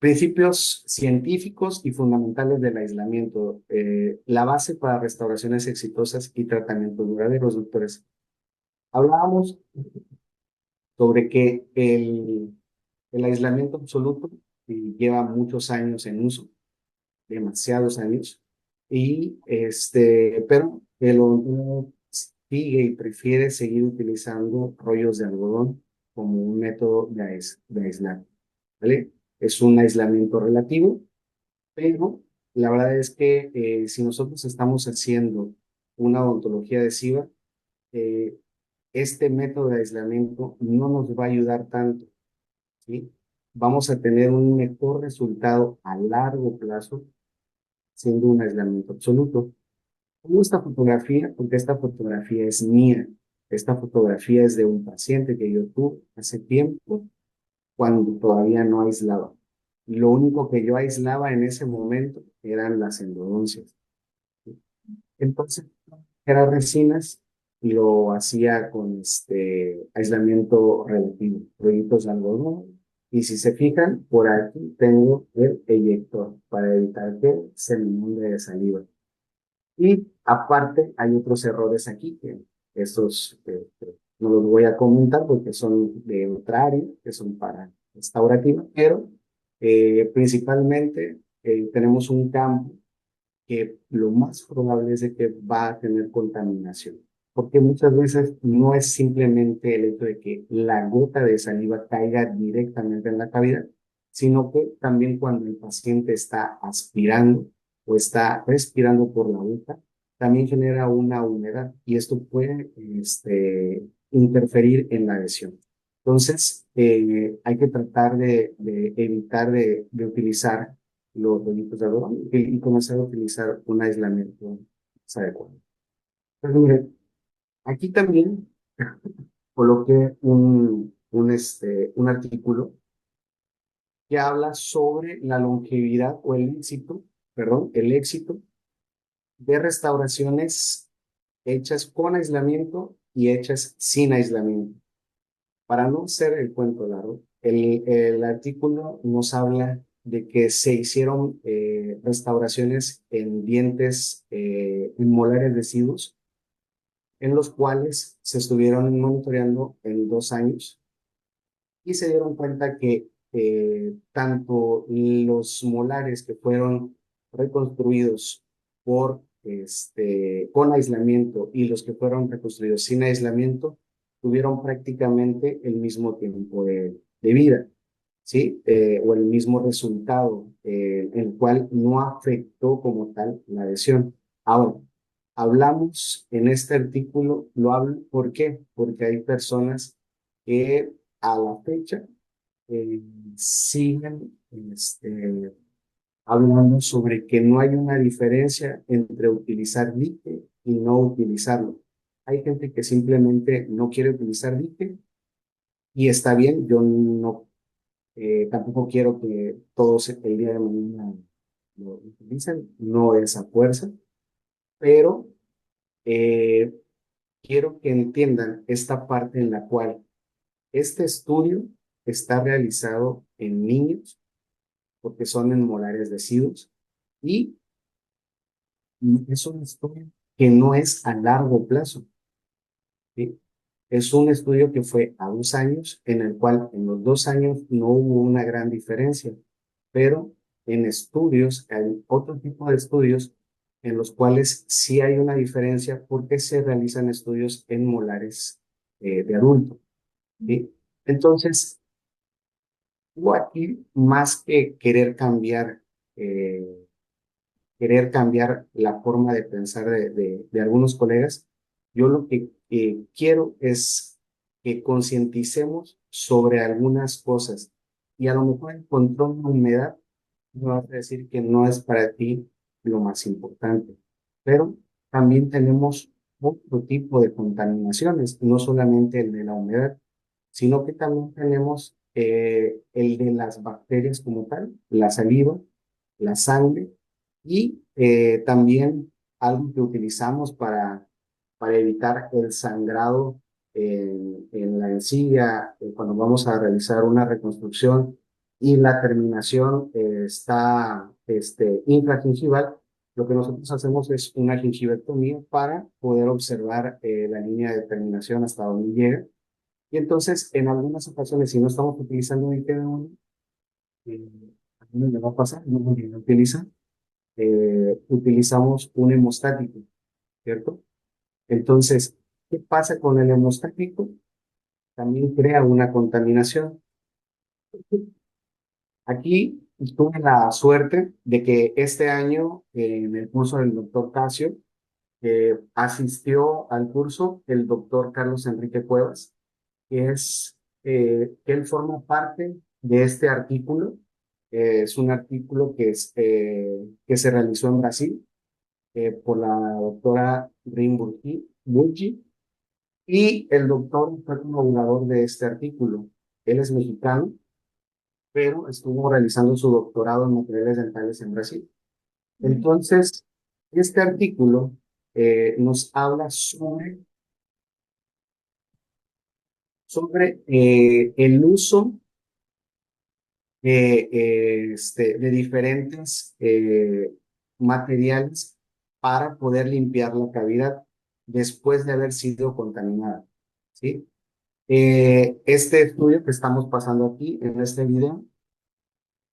Principios científicos y fundamentales del aislamiento. La base para restauraciones exitosas y tratamientos duraderos, doctores. Hablábamos sobre que el aislamiento absoluto lleva muchos años en uso, demasiados años, pero el odontólogo sigue y prefiere seguir utilizando rollos de algodón como un método de aislar, ¿vale? Es un aislamiento relativo, pero la verdad es que si nosotros estamos haciendo una odontología adhesiva, eh, este método de aislamiento no nos va a ayudar tanto, ¿sí? Vamos a tener un mejor resultado a largo plazo siendo un aislamiento absoluto. Tengo esta fotografía porque esta fotografía es mía. Esta fotografía es de un paciente que yo tuve hace tiempo cuando todavía no aislaba. Lo único que yo aislaba en ese momento eran las endodoncias. Entonces, eran resinas y lo hacía con aislamiento relativo, rollitos de algodón. Y si se fijan, por aquí tengo el eyector para evitar que se me inunde de saliva. Y aparte, hay otros errores aquí que estos no los voy a comentar porque son de otra área, que son para restaurativa, pero principalmente tenemos un campo que lo más probable es de que va a tener contaminación, porque muchas veces no es simplemente el hecho de que la gota de saliva caiga directamente en la cavidad, sino que también cuando el paciente está aspirando o está respirando por la boca, también genera una humedad y esto puede interferir en la adhesión. Entonces, hay que tratar de evitar de utilizar los rollitos de algodón y comenzar a utilizar un aislamiento más adecuado. Pues mire, aquí también coloqué un artículo que habla sobre la longevidad o el éxito, perdón, el éxito de restauraciones hechas con aislamiento y hechas sin aislamiento. Para no ser el cuento largo, el artículo nos habla de que se hicieron restauraciones en dientes en molares deciduos, en los cuales se estuvieron monitoreando en 2 años y se dieron cuenta que tanto los molares que fueron reconstruidos con aislamiento y los que fueron reconstruidos sin aislamiento tuvieron prácticamente el mismo tiempo de vida, ¿sí? O el mismo resultado, el cual no afectó como tal la adhesión. Ahora, hablamos en este artículo, lo hablo, ¿por qué? Porque hay personas que a la fecha eh, siguen hablando sobre que no hay una diferencia entre utilizar dique y no utilizarlo. Hay gente que simplemente no quiere utilizar dique y está bien, yo no, tampoco quiero que todos el día de mañana lo utilicen, no es a fuerza, pero eh, quiero que entiendan esta parte en la cual este estudio está realizado en niños porque son en molares deciduos y es un estudio que no es a largo plazo, ¿sí? Es un estudio que fue a 2 años, en el cual en los 2 años no hubo una gran diferencia, pero en estudios, hay otro tipo de estudios en los cuales sí hay una diferencia porque se realizan estudios en molares de adulto, ¿sí? Entonces, yo aquí, más que querer cambiar la forma de pensar de algunos colegas, yo lo que quiero es que concienticemos sobre algunas cosas y a lo mejor el control de humedad no vas a decir que no es para ti lo más importante, pero también tenemos otro tipo de contaminaciones, no solamente el de la humedad, sino que también tenemos el de las bacterias como tal, la saliva, la sangre y también algo que utilizamos para evitar el sangrado en la encía cuando vamos a realizar una reconstrucción y la terminación está infragingival, lo que nosotros hacemos es una gingivectomía para poder observar la línea de terminación hasta donde llega. Y entonces, en algunas ocasiones, si no estamos utilizando IPv1, eh, a mí me va a pasar, no me lo utiliza, utilizamos un hemostático, ¿cierto? Entonces, ¿qué pasa con el hemostático? También crea una contaminación. Aquí tuve la suerte de que este año, en el curso del doctor Casio, asistió al curso el doctor Carlos Enrique Cuevas, que él forma parte de este artículo. Es un artículo que se realizó en Brasil por la doctora Rin Burgi, y el doctor fue colaborador de este artículo. Él es mexicano, pero estuvo realizando su doctorado en materiales dentales en Brasil. Entonces, este artículo nos habla sobre el uso de diferentes materiales para poder limpiar la cavidad después de haber sido contaminada, ¿sí? Este estudio que estamos pasando aquí en este video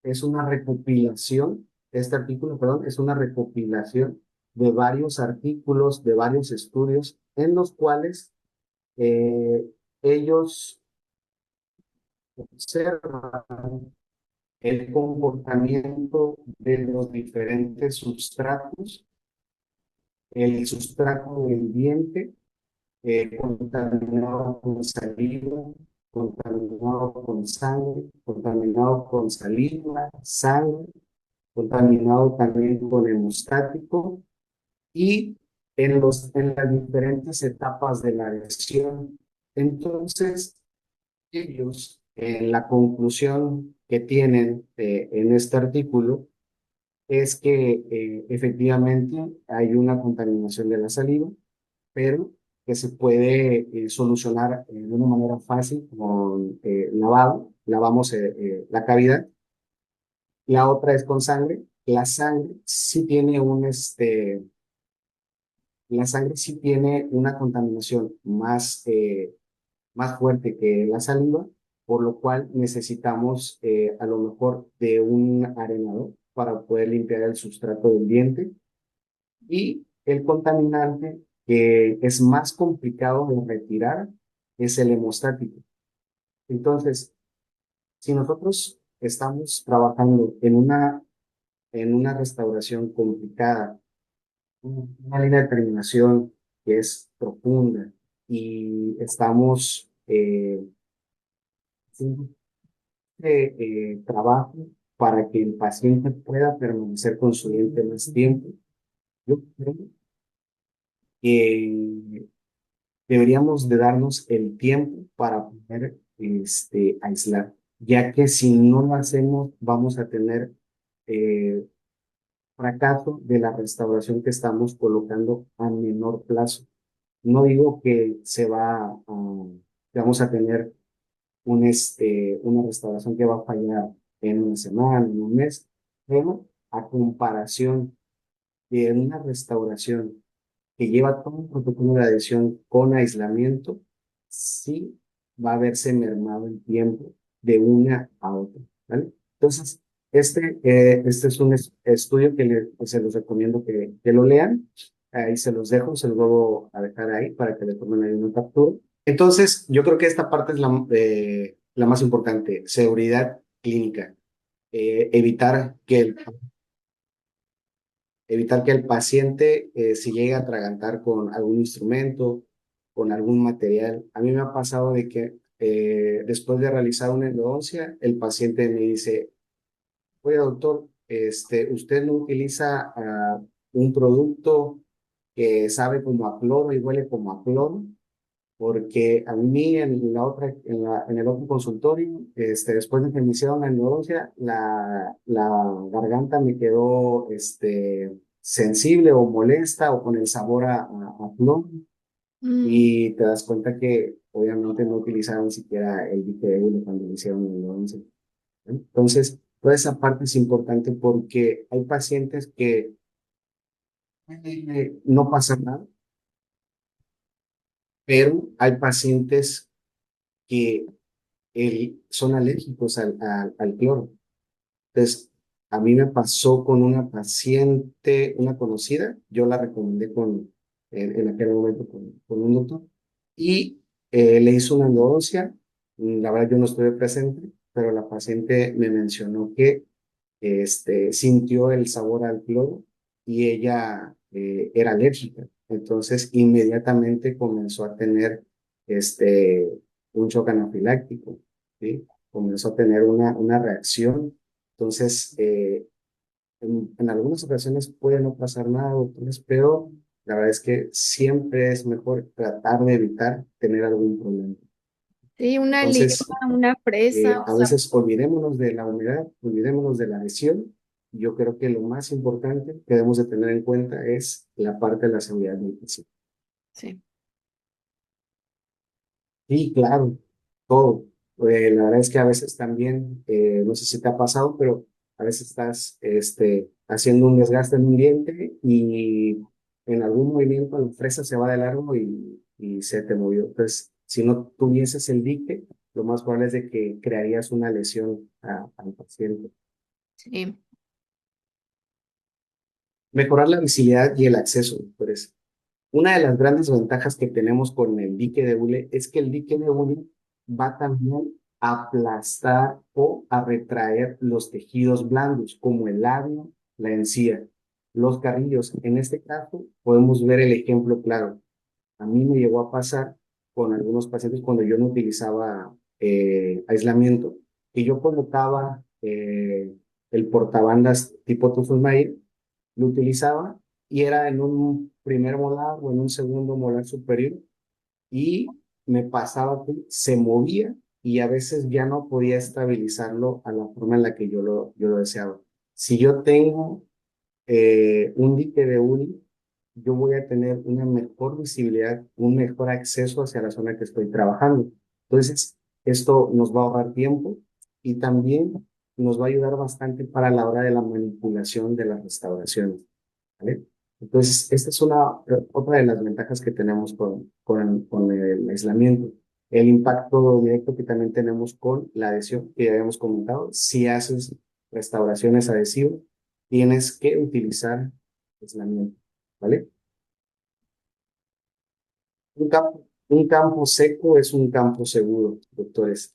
es una recopilación, este artículo, perdón, es una recopilación de varios artículos, de varios estudios en los cuales eh, ellos observan el comportamiento de los diferentes sustratos, el sustrato del diente, contaminado con saliva, contaminado con sangre, contaminado con saliva, sangre, contaminado también con hemostático, y en las diferentes etapas de la lesión. Entonces, ellos, en la conclusión que tienen en este artículo, es que efectivamente hay una contaminación de la saliva, pero que se puede solucionar de una manera fácil con lavado. Lavamos la cavidad. La otra es con sangre. La sangre sí tiene una contaminación más fuerte que la saliva, por lo cual necesitamos a lo mejor de un arenador para poder limpiar el sustrato del diente. Y el contaminante que es más complicado de retirar es el hemostático. Entonces, si nosotros estamos trabajando en una restauración complicada, una línea de terminación que es profunda, y estamos haciendo trabajo para que el paciente pueda permanecer con su diente más tiempo, yo creo que deberíamos de darnos el tiempo para poder aislar, ya que si no lo hacemos vamos a tener eh, fracaso de la restauración que estamos colocando a menor plazo. No digo que que vamos a tener una restauración que va a fallar en una semana, en un mes, pero a comparación de una restauración que lleva todo un protocolo de adhesión con aislamiento, sí va a verse mermado el tiempo de una a otra, ¿vale? Entonces, este es un estudio que se los recomiendo que lo lean. Ahí se los vuelvo a dejar ahí para que le tomen ahí una captura. Entonces, yo creo que esta parte es la más importante: seguridad clínica. Evitar evitar que el paciente se llegue a atragantar con algún instrumento, con algún material. A mí me ha pasado de que después de realizar una endodoncia, el paciente me dice: oye, doctor, usted no utiliza un producto que sabe como a cloro y huele como a cloro, porque a mí en el otro consultorio, después de que me hicieron la endodoncia, la garganta me quedó sensible o molesta o con el sabor a plomo, Mm, y te das cuenta que obviamente no utilizaron siquiera el DPE cuando le hicieron la endodoncia. ¿no? Entonces, toda esa parte es importante porque hay pacientes que no pasa nada, pero hay pacientes que son alérgicos al cloro. Entonces, a mí me pasó con una paciente, una conocida, yo la recomendé en aquel momento con un doctor, y le hizo una endodoncia. La verdad yo no estuve presente, pero la paciente me mencionó que sintió el sabor al cloro y ella era alérgica. Entonces, inmediatamente comenzó a tener este, un shock anafiláctico, ¿sí? Comenzó a tener una reacción. Entonces, en algunas ocasiones puede no pasar nada, doctores, pero la verdad es que siempre es mejor tratar de evitar tener algún problema. Sí, una lima, Entonces, una fresa, o a sea, veces olvidémonos de la humedad, olvidémonos de la lesión. Yo creo que lo más importante que debemos de tener en cuenta es la parte de la seguridad del paciente. sí. Sí, claro, todo. La verdad es que a veces también, no sé si te ha pasado, pero a veces estás haciendo un desgaste en un diente y en algún movimiento la fresa se va de largo y se te movió. Entonces, si no tuvieses el dique, lo más probable es de que crearías una lesión al paciente. Sí. Mejorar la visibilidad y el acceso, doctores. Una de las grandes ventajas que tenemos con el dique de hule es que el dique de hule va también a aplastar o a retraer los tejidos blandos, como el labio, la encía, los carrillos. En este caso, podemos ver el ejemplo claro. A mí me llegó a pasar con algunos pacientes cuando yo no utilizaba aislamiento, que yo colocaba el portabandas tipo Tufusmail, lo utilizaba y era en un primer molar o en un segundo molar superior y me pasaba que se movía y a veces ya no podía estabilizarlo a la forma en la que yo lo deseaba. Si yo tengo un dique de UNI, yo voy a tener una mejor visibilidad, un mejor acceso hacia la zona que estoy trabajando. Entonces, esto nos va a ahorrar tiempo y también nos va a ayudar bastante para la hora de la manipulación de las restauraciones, ¿vale? Entonces, esta es otra de las ventajas que tenemos con el aislamiento. El impacto directo que también tenemos con la adhesión, que ya habíamos comentado. Si haces restauraciones adhesivas, tienes que utilizar aislamiento, ¿vale? Un campo seco es un campo seguro, doctores.